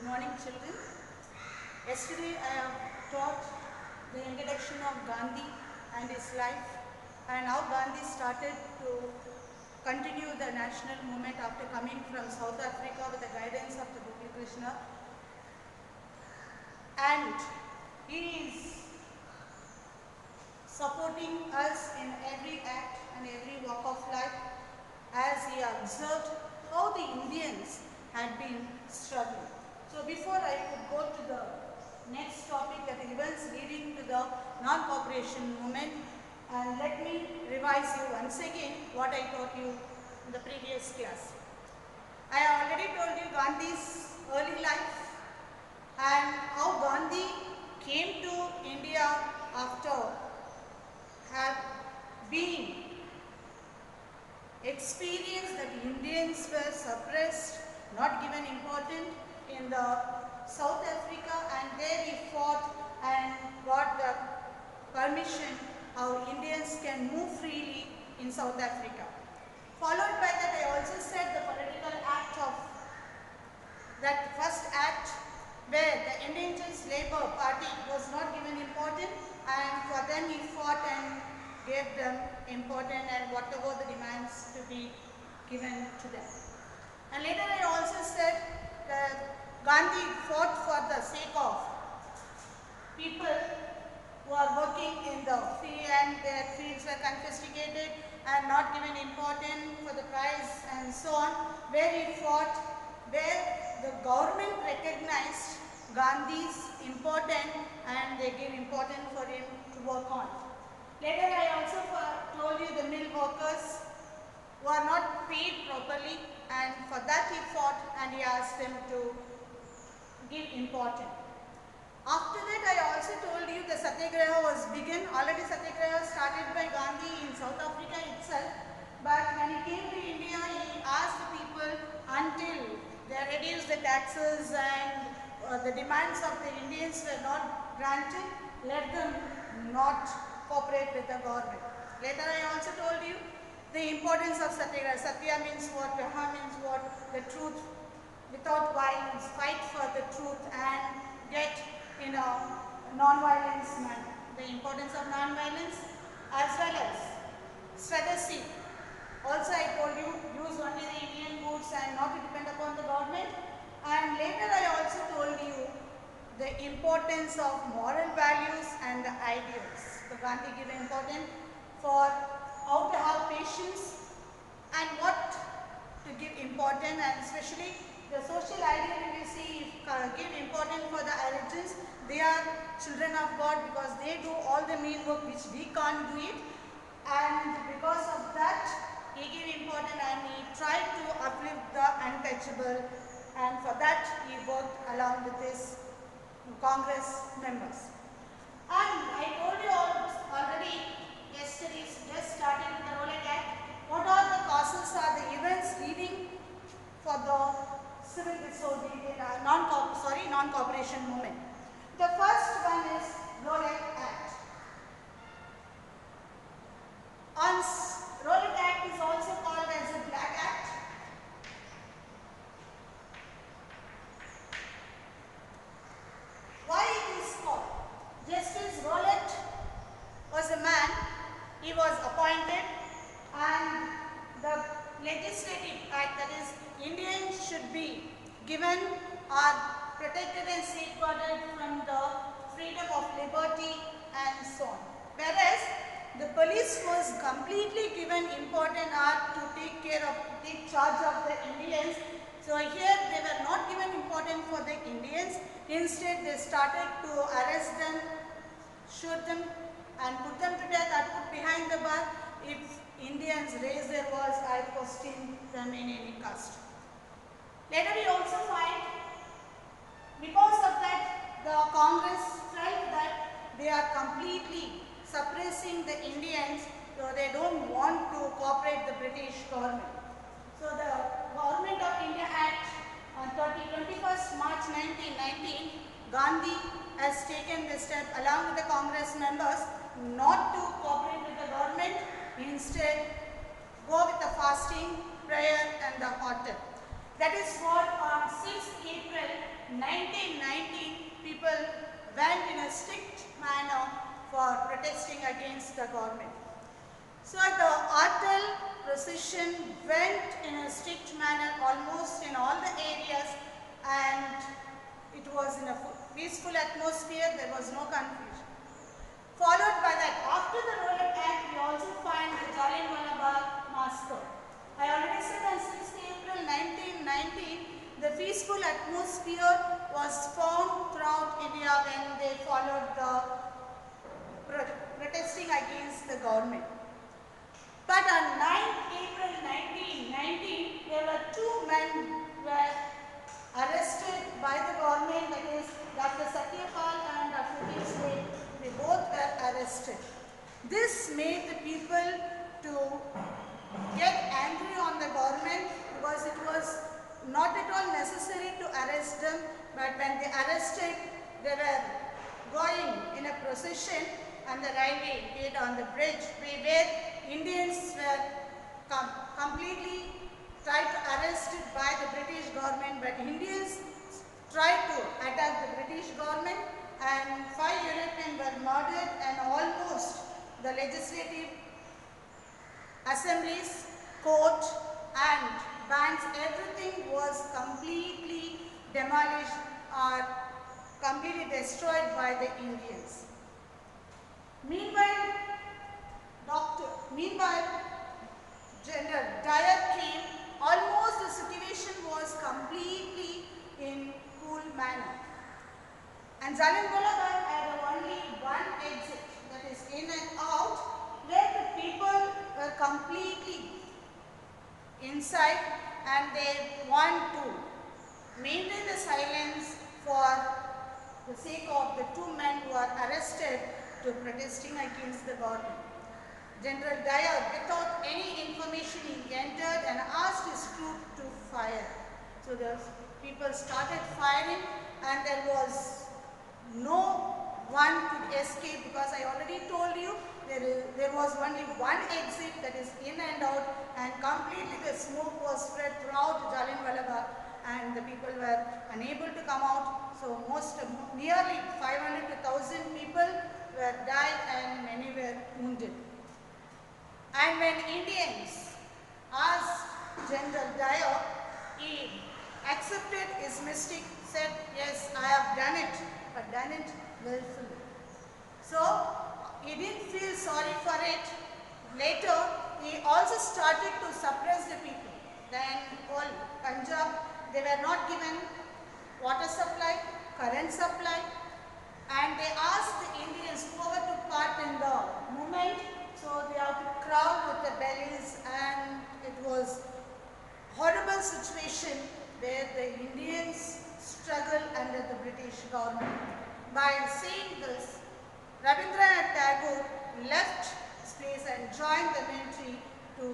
Good morning, children. Yesterday I have taught the introduction of Gandhi and his life and how Gandhi started to continue the national movement after coming from South Africa with the guidance of the Guru Krishna. And he is supporting us in every act and every walk of life as he observed how the Indians had been struggling. So before I could go to the next topic, that events leading to the non-cooperation movement, and let me revise you once again what I taught you in the previous class. I have already told you Gandhi's early life and how Gandhi came to India after have been experienced that Indians were suppressed, not given importance in the South Africa, and there he fought and got the permission how Indians can move freely in South Africa. Followed by that, I also said the political act of that first act where the Indigenous Labour Party was not given importance, and for them he fought and gave them importance and whatever the demands to be given to them. And later I also said that Gandhi fought for the sake of people who are working in the field and their fields were confiscated and not given importance for the price and so on, where he fought, where the government recognized Gandhi's importance and they gave importance for him to work on. Later I also told you the mill workers who are not paid properly, and for that he fought and he asked them to give importance. After that I also told you the Satyagraha was begun. Already Satyagraha started by Gandhi in South Africa itself, but when he came to India he asked the people until they reduced the taxes and the demands of the Indians were not granted, let them not cooperate with the government. Later I also told you the importance of Satyagraha. Satya means what, Graha means what, the truth without violence, fight for the truth and get in a non-violence manner. The importance of non-violence as well as Swadesi. Also I told you, use only the Indian goods and not to depend upon the government. And later I also told you the importance of moral values and the ideals. So Gandhi gave importance for how to have patience and what to give importance, and especially the social ideal we see give importance for the Aryans. They are children of God because they do all the mean work which we can't do it, and because of that he gave importance and he tried to uplift the untouchable, and for that he worked along with his Congress members. And I told you already yesterday, just started with the Rowlatt Act, what are the causes are the events leading for the civil disobedience, non-cooperation movement. The first one is Rowlatt Act. Rowlatt Act is also called as a Black Act. Why it is called? Justice Rowlatt was a man, he was appointed, and the legislative act, that is Indians should be given or protected and safeguarded from the freedom of liberty and so on. Whereas the police was completely given important art to take charge of the Indians. So here they were not given importance for the Indians. Instead they started to arrest them, shoot them and put them to death or put behind the bar. If Indians raise their voice, I question them in any caste. Later we also find, because of that, the Congress felt that they are completely suppressing the Indians, so they don't want to cooperate the British government. So the Government of India Act on 21st March 1919, Gandhi has taken the step along with the Congress members not to cooperate with the government, instead go with the fasting, prayer and the altar. That is what on 6th April 1919 1919 people went in a strict manner for protesting against the government. So the Atal procession went in a strict manner almost in all the areas, and it was in a peaceful atmosphere, there was no confusion. Followed by that, after the Rowlatt Act, we also find the Jallianwala Bagh massacre. I already said on 6th April 1919, the peaceful atmosphere was found throughout India when they followed the protesting against the government. But on 9th April 1919, there were two men were arrested by the government, that is Dr. Satyapal and Dr. Kingsley. They both were arrested. This made the people to get angry on the government because it was not at all necessary to arrest them, but when they arrested, they were going in a procession on the railway gate on the bridge where Indians were completely tried to arrest it by the British government, but Indians tried to attack the British government and 5 Europeans were murdered, and almost the legislative assemblies, court and banks, everything was completely demolished or completely destroyed by the Indians. Meanwhile, General Dyer came. Almost the situation was completely in cool manner. And Jallianwala Bagh had only one exit, that is in and out, where the people were completely inside and they want to maintain the silence for the sake of the two men who are arrested to protesting against the government. General Dyer, without any information, he entered and asked his troop to fire. So the people started firing and there was no one could escape, because I already told you there was only one exit, that is in and out, and completely the smoke was spread throughout Jallianwala Bagh and the people were unable to come out. So nearly 500 to 1,000 people were died and many were wounded. And when Indians asked General Dyer, he accepted his mistake, said, yes, I have done it, but done it willfully. So he didn't feel sorry for it. Later, he also started to suppress the people. Then all Punjab, they were not given water supply, current supply, and they asked the Indians, whoever took part in the movement, so they have to crawl with their bellies, and it was horrible situation where the Indians struggled under the British government. By saying this, Rabindranath Tagore left his place and joined the military to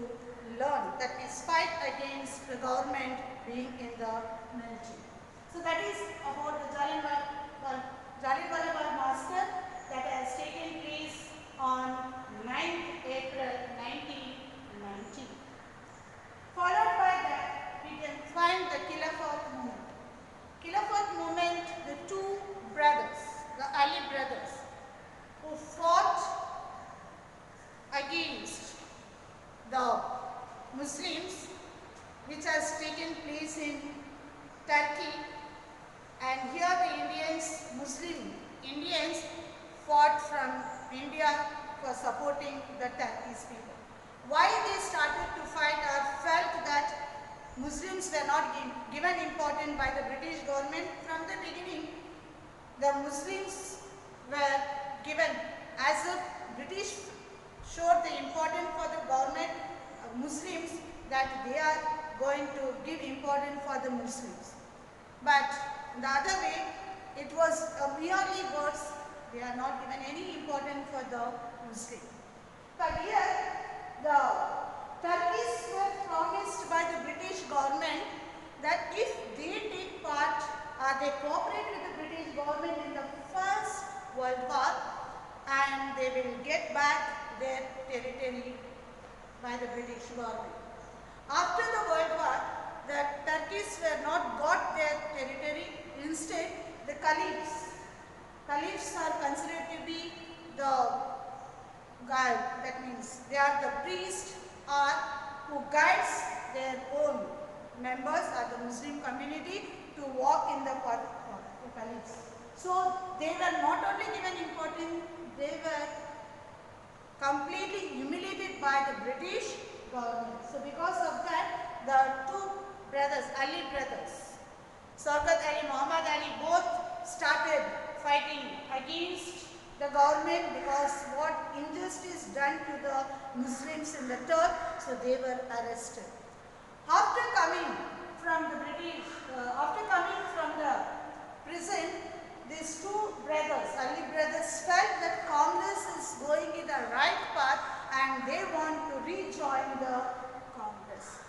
learn that his fight against the government being in the military. So that is about the Jallianwala Bagh massacre that has taken place on 9th April 1919. Followed by that, we can find the Khilafat movement. Khilafat movement, the two brothers, the Ali brothers, who fought against the Muslims, which has taken place in Turkey, and here the Muslim Indians fought from India for supporting the Turkish people. Why they started to fight or felt that Muslims were not given importance by the British government? From the beginning, the Muslims were given, as if British showed the importance for the government, Muslims, that they are going to give importance for the Muslims. But the other way, it was merely words, they are not given any importance for the Muslim. But here, the Turkish were promised by the British government that if they take part or they cooperate with the British government in the First World War, and they will get back their territory by the British government. After the World War, the Turkish were not got their territory. Instead, caliphs. Caliphs are considered to be the guide, that means they are the priest or who guides their own members or the Muslim community to walk in the path of the caliphs. So they were not only given importance, they were completely humiliated by the British government. So because of that, the two brothers, Ali brothers, Sarkat Ali, Muhammad Ali, both started fighting against the government because what injustice done to the Muslims in the Turk, so they were arrested. After coming from the British, after coming from the prison, these two brothers, Ali brothers, felt that Congress is going in the right path and they want to rejoin the Congress.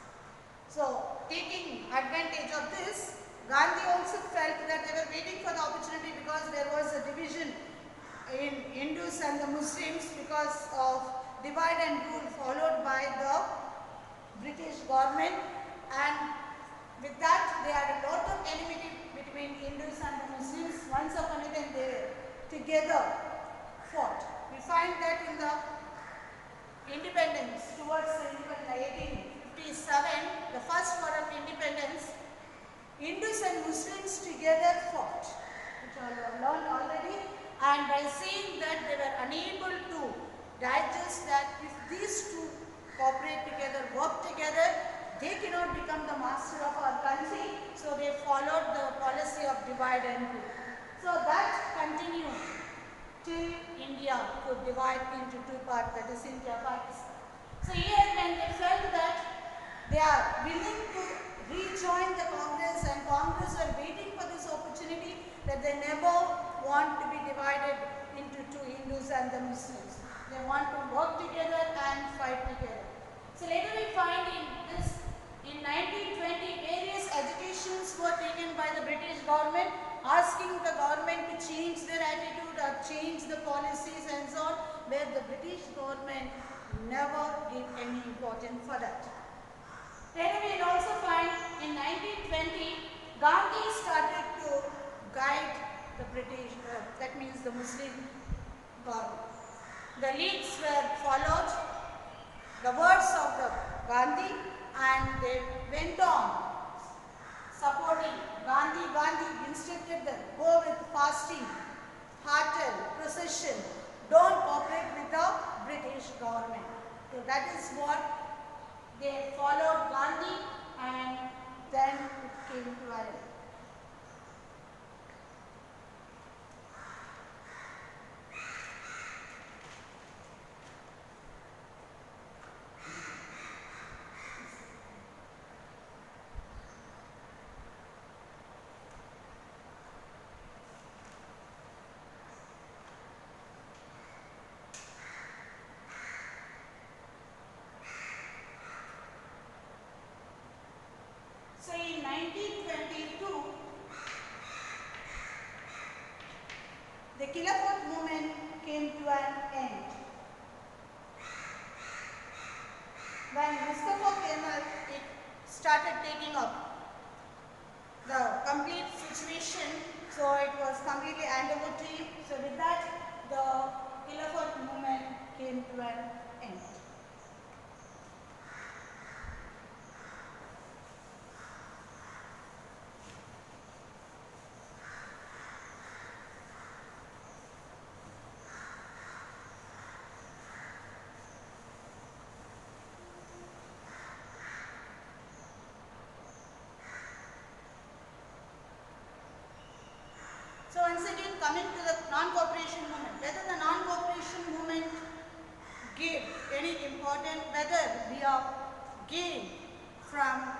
So, taking advantage of this, Gandhi also felt that they were waiting for the opportunity because there was a division in Hindus and the Muslims because of divide and rule followed by the British government, and with that they had a lot of enmity between Hindus and the Muslims. Once upon a time they together fought. We find that in the independence towards the 1857, the first war of independence, Hindus and Muslims together fought, which I have learned already, and by seeing that they were unable to digest that if these two cooperate together, work together, they cannot become the master of our country, so they followed the policy of divide and rule. So that continued till India could divide into two parts, that is India, Pakistan. So here when they felt that they are willing to rejoin the Congress and Congress were waiting for this opportunity, that they never want to be divided into two, Hindus and the Muslims. They want to work together and fight together. So later we find in 1920 various agitations were taken by the British government asking the government to change their attitude or change the policies and so on, where the British government never gave any importance for that. Later we will also find in 1920 Gandhi started to guide the British, that means the Muslim government. The leads were followed, the words of the Gandhi, and they went on supporting Gandhi. Gandhi instructed them, go with fasting, heartel, procession, don't cooperate with the British government. So that is what they followed Gandhi, and then it came to an end. So in 1922, the Khilafat movement came to an end. When Mustafa Kemal started taking up the complete situation, so it was completely handed over to him. So with that, the Khilafat movement came to an end. So once again coming to the non-cooperation movement, whether the non-cooperation movement gave any important, whether we are gained from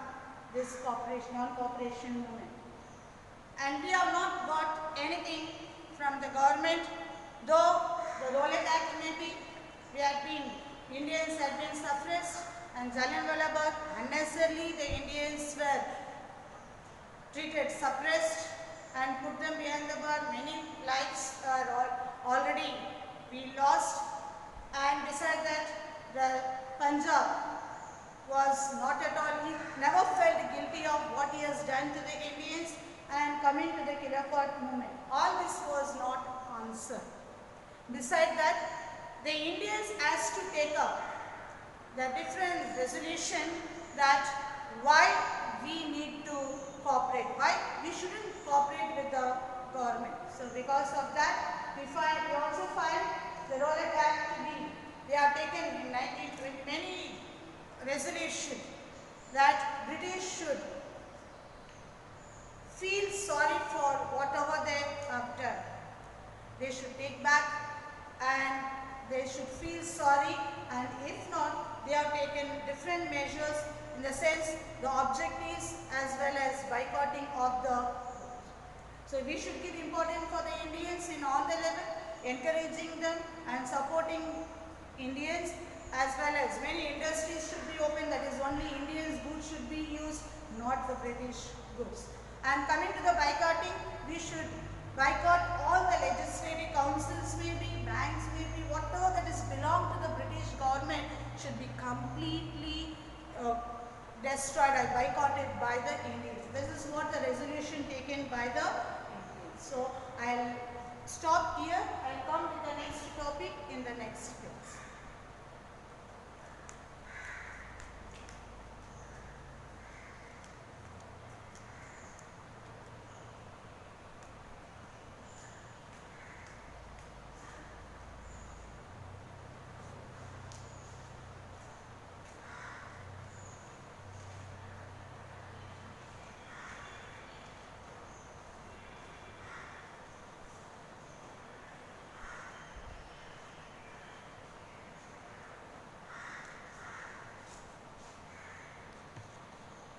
this non-cooperation movement. And we have not got anything from the government, though the Rowlatt Act maybe Indians had been suppressed, and Jallianwala Bagh, unnecessarily the Indians were treated, suppressed, and put them behind the bar. Many lives are already we lost, and besides that, the Punjab was not at all, he never felt guilty of what he has done to the Indians, and coming to the Khilafat movement. All this was not answered. Beside that, the Indians has to take up the different resolution that why we need to cooperate, why we shouldn't cooperate with the government. So because of that, we also find the Rowlatt Act to be, they are taken in 1920, many resolution that British should feel sorry for whatever they have done. They should take back and they should feel sorry, and if not, they have taken different measures in the sense the objectives as well as boycotting of the. So we should give importance for the Indians in all the level, encouraging them and supporting Indians, as well as many industries should be open, that is only Indians goods should be used, not the British goods. And coming to the boycotting, we should boycott all the legislative councils may be, banks may be, whatever that is belong to the British government should be completely destroyed or boycotted by the Indians. This is what the resolution taken by the Indians. So I'll stop here. I'll come to the next topic in the next class.